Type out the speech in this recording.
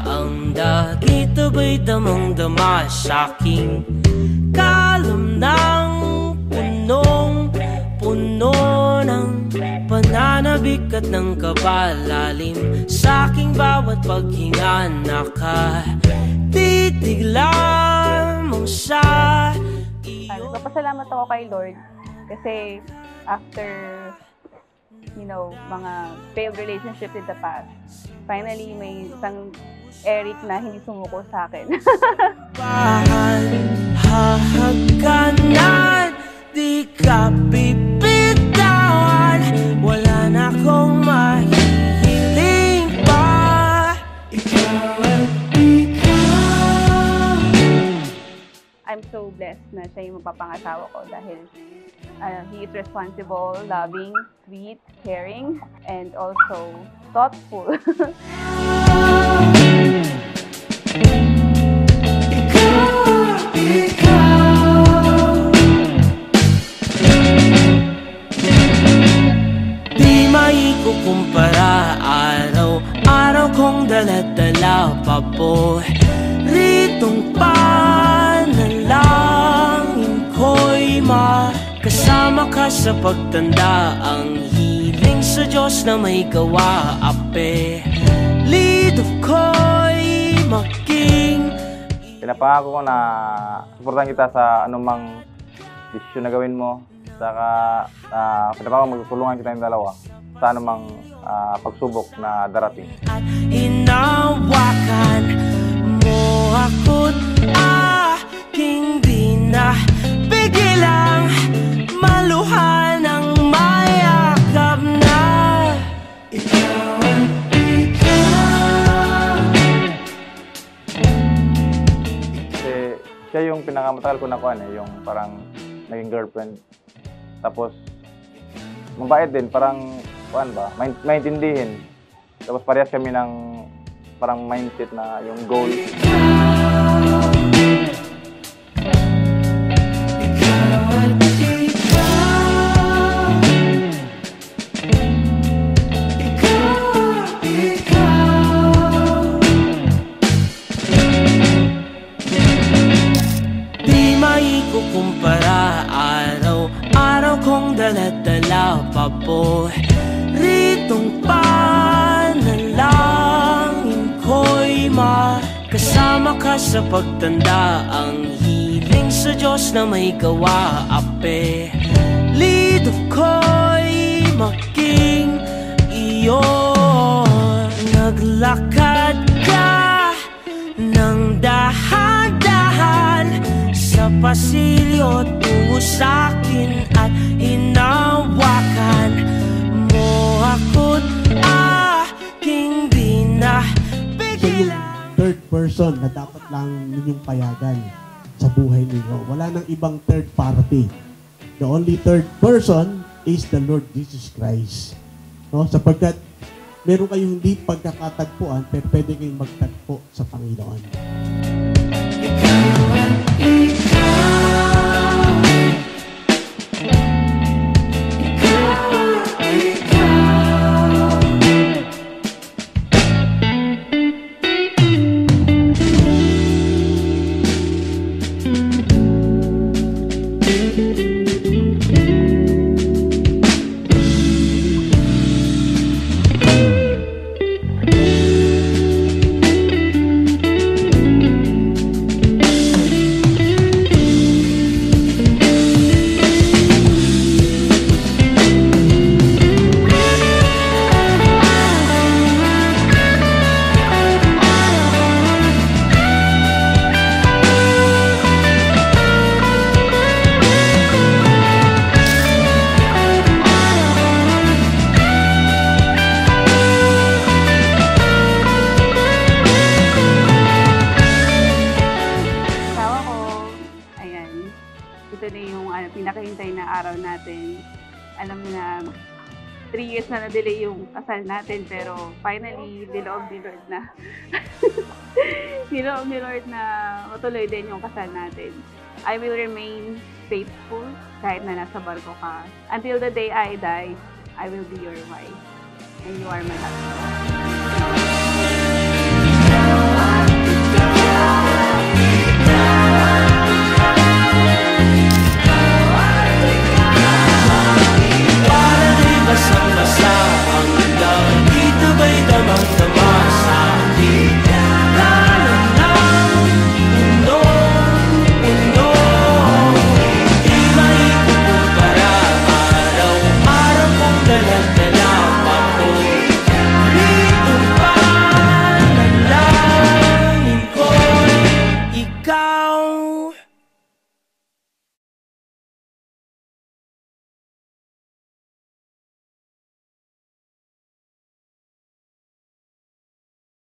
ang dagit abay damang-dama sa'king kalam ng punong-puno ng pananabik at ng kabalalim sa'king bawat paghinga nakatitig lamang sa iyo. Nagpapasalamat ako kay Lord kasi after mga failed relationship in the past, finally may isang Eric na hindi sumuko sa akin. Hahagkanan, di ka bibitawan, wala na akong mahihiling pa. Ikaw at ikaw. I'm so blessed na siya yung mapapangasawa ko dahil he is responsible, loving, sweet, caring, and also thoughtful. Di maikukumpara, araw-araw kong dala-dala pa po ritong panalangin ko'y kasama ka sa pagtanda, ang hiling sa Diyos na may gawa, apelido ko'y maging. Pinapangako ko na suportahan kita sa anumang desisyon na gawin mo. Saka pinapangako magtutulungan kita yung dalawa sa anumang pagsubok na darating. At hinawakan mo ako't aking binapigilang maluhan ng mayakap na ikaw at ikaw. Kasi siya yung pinakamatagal ko na kuhan yung parang naging girlfriend. Tapos mabait din, parang kuhan ba, maintindihin. Tapos parehas kami ng parang mindset na yung goal. Kumpara, araw-araw kong dala-dala pa po ritong panalangin ko'y kasama ka sa pagtanda, ang hiling sa Diyos na may gawa, apelido ko'y maging iyo. Naglakad ka ng dahan-dahan sa pasilyo tungo sa'kin at hinawakan mo ako't aking binapigilan. So yung third person na dapat lang ninyong payagan sa buhay ninyo. Wala nang ibang third party. The only third person is the Lord Jesus Christ. No? Sapagkat meron kayong hindi pagkakatagpuan, pero pwede kayong magtagpo sa Panginoon. pinakahintay na araw natin. Alam mo na 3 years na na-delay yung kasal natin, pero finally, niloob ni Lord na niloob ni Lord na matuloy din yung kasal natin. I will remain faithful kahit na nasa barko ka. Until the day I die, I will be your wife. And you are my husband. now.